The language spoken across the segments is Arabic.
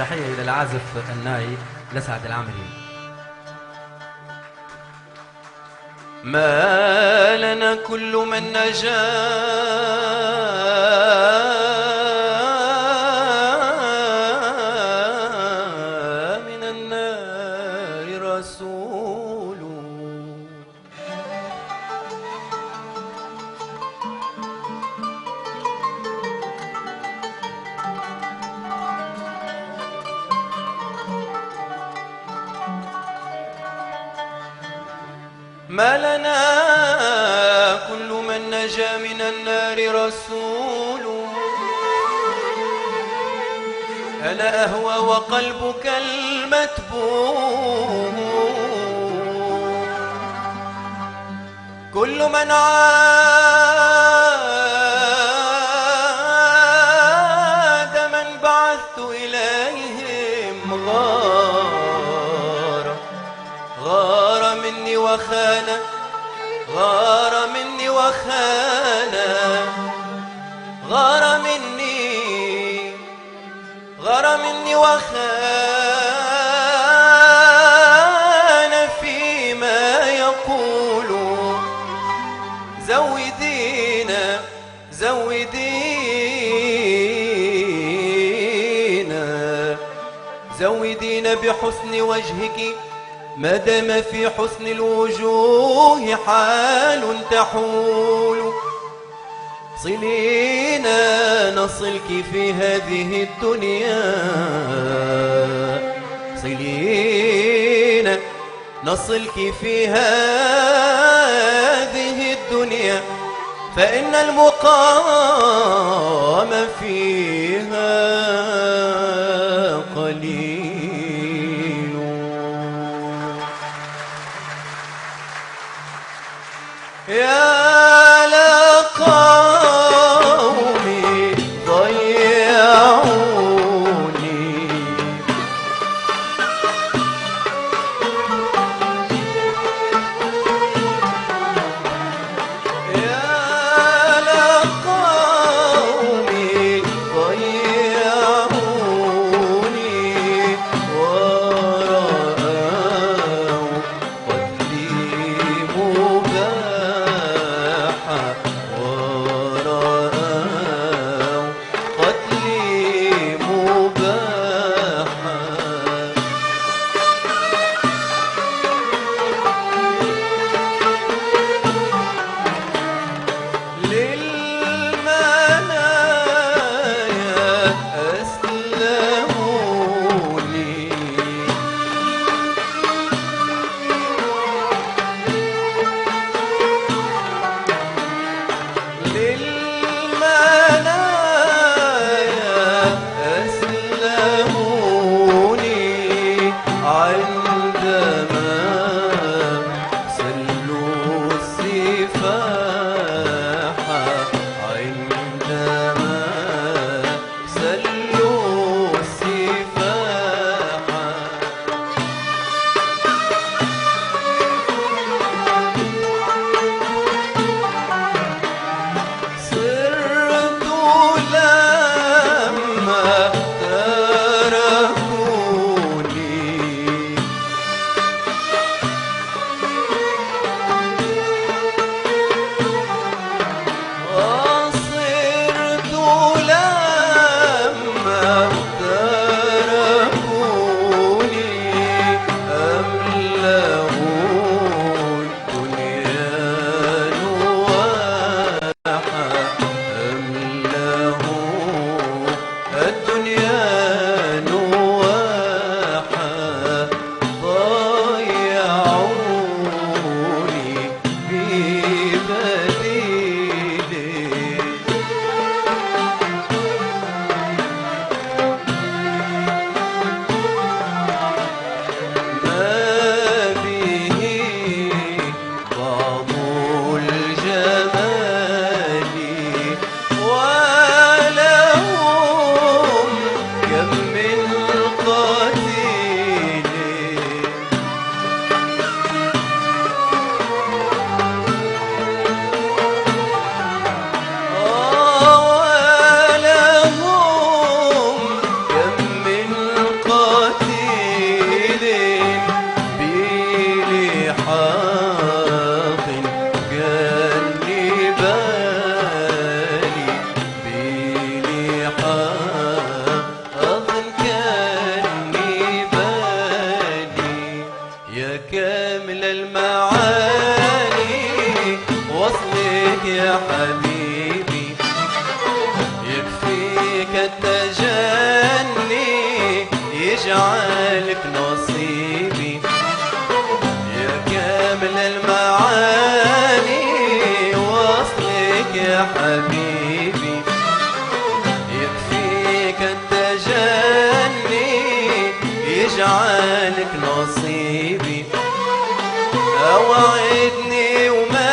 تحية إلى العازف الناي لسعد العمري. ما لنا كل من نجا من النار رسول. ما لنا كل من نجا من النار رسول. أنا أهوى وقلبك المتبوم. كل من عاد من بعثت إليهم غار مني وخان، غار مني وخان، غار مني وخان فيما يقول. زودينا زودينا زودينا بحسن وجهك، ما دام في حسن الوجوه حال تحول. صلينا نصلك في هذه الدنيا، صلينا نصلك في هذه الدنيا، فإن المقام فيها قليل. يا لقومي ضيعوني، يا لقومي ضيعوني، ورأوا قتلي مباحا، ورأوا قتلي مباحا. للمنايا أسلموني، للمنايا أسلموني، عندما سلوا السفاح، عندما سلوا السفاح. صرت لما تركوني، صرت لما تركوني، أملأوا الدنيا نواحا، أملأوا الدنيا نواحا، ضيعوني ببديل. ما به بعض الجمال، ولهم كم من قتيل. ولهم كم من يا حبيبي، يكفيك التجلي يجعلك نصيبي، يا كامل المعاني وصلك يا حبيبي، يكفيك التجلي يجعلك نصيبي، اوعدني وما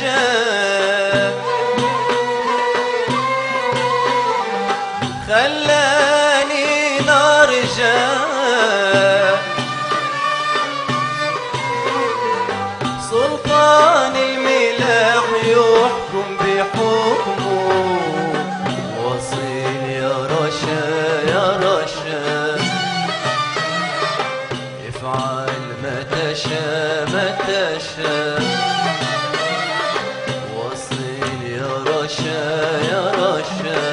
جاء خلاني نرجع، سلطان الملاح يحكم بحكمه، وصيل يا رشا يا رشا، افعل ما تشاء ما تشاء، وصيل يا رشا يا رشا،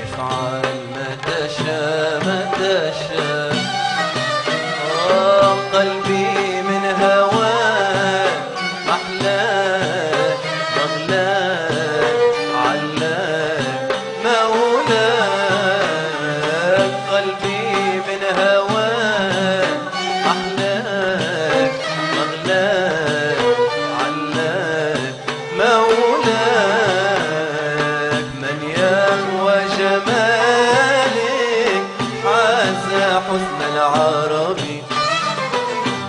افعل ما تشاء ما تشاء. قلبي من هواك محلاك مغلاك علاك مولاك، قلبي من هواك محلاك مغلاك علاك مولاك، من يهوى جمالك حاز حسن العربي،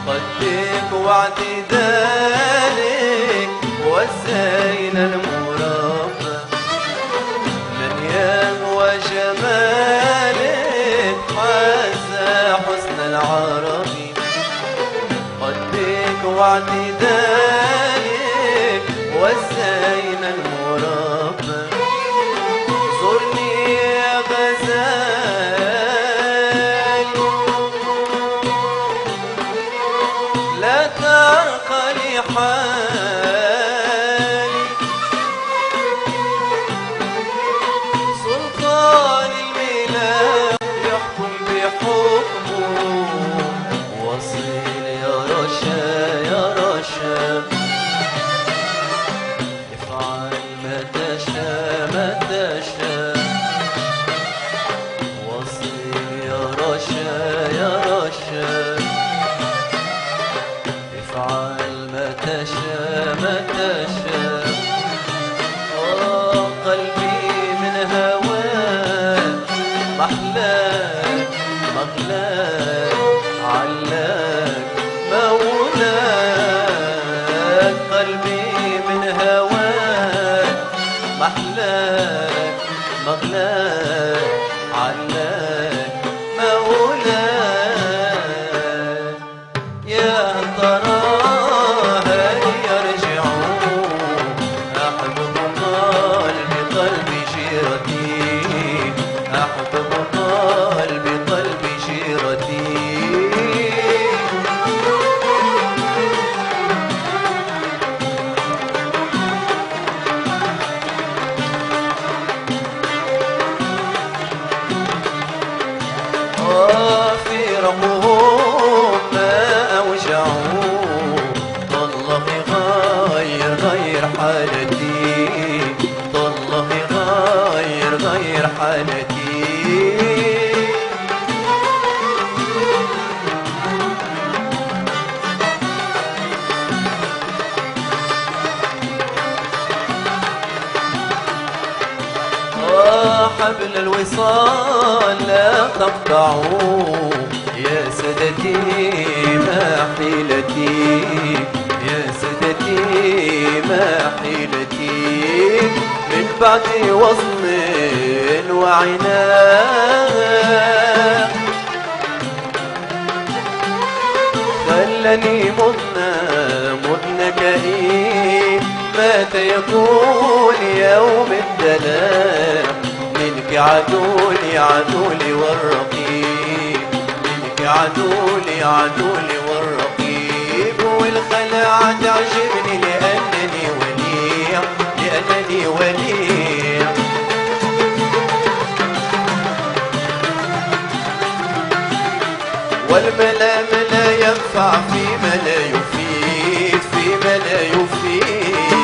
قدك واعتدالك والزين المربى، من يهوى جمالك حاز حسن العربي، قدك واعتدالك والزين المربى، زرني يا غزال لا تعقلي حالي، سلطان الملاك يحكم بحكمه، وصيل يا رشا يا رشا، افعل ما تشاء ما تشاء، وصيل يا رشا يا رشا، افعل ما تشاء ما تشاء. قلبي من هواك محلاك مغلاك علاك مولاك، قلبي من هواك محلاك مغلاك علاك مولاك، يا ترى هل يرجعون أحبب قلبي قلبي جيرتي، أحبب قلبي قلبي جيرتي. فرقهم ما أوجعوا، والله غير حالتي، والله غير حالتي. حبل الوصال لا تقطعوا، يا سادتي ما حيلتي، يا سادتي ما حيلتي، من بعد وصل وعناء خلني مضنى كئيب، مات يكون يوم الدلال، منك عدولي والرقيب، منك عدولي والرقيب، والخلع تعجبني لأنني ولي، والملام لا ينفع فيما لا يفيد، فيما لا يفيد.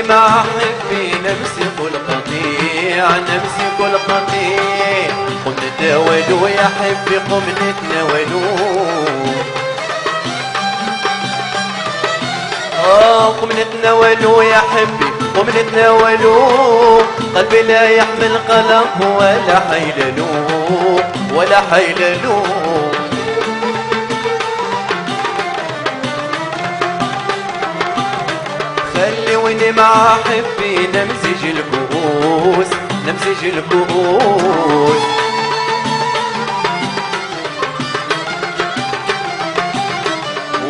مع حبي نمسك القطيع نمسك القطيع. قم نتناولوا يا حبي قم نتناولوا. قم نتناولوا يا حبي قم نتناولوا. قلبي لا يحمل قلق ولا حيللو ولا حيللو. خلوني مع حبي نمزج الكؤوس نمزج الكؤوس.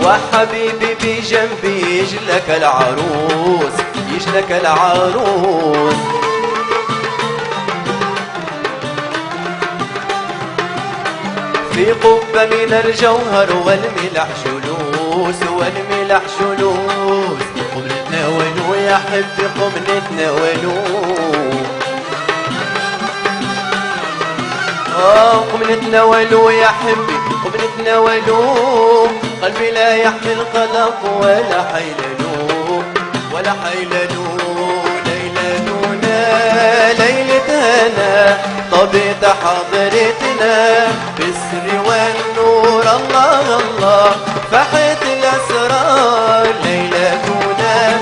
وحبيبي بجنبي يجلك العروس يجلك العروس. في قبة من الجوهر والملح جلوس والملح جلوس. قم نتناولوا يا حبي قم نتناولوا. قم نتناولوا يا حبي قم نتناولوا. قلبي لا يحمل قلق ولا حيللو ولا حيللو. ليلتنا ليلة هنا طبيت حضرتنا بالسر والنور الله الله فحت الأسرار. ليلتنا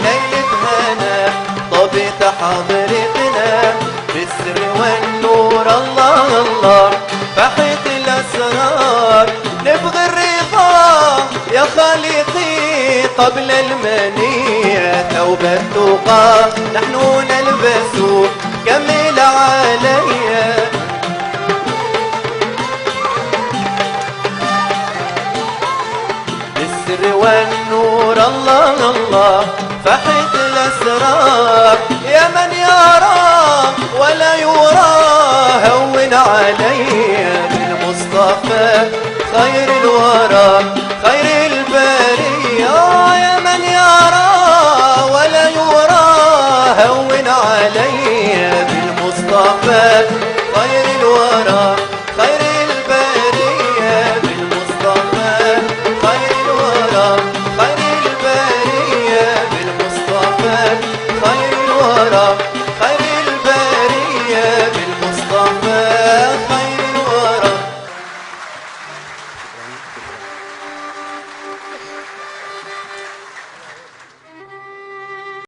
ليلة هنا طبيت حضرتنا بالسر والنور الله الله فحت الأسرار. نبغي الرضا يا خالقي قبل المنية ثوب التقى نحن نلبس كمل عليا. بالسر والنور الله الله فحت الأسرار. يا من يرى ولا يرى هون عليا بالمصطفى خير الورى خير البرية. يا من يرى ولا يرى هون عليا بالمصطفى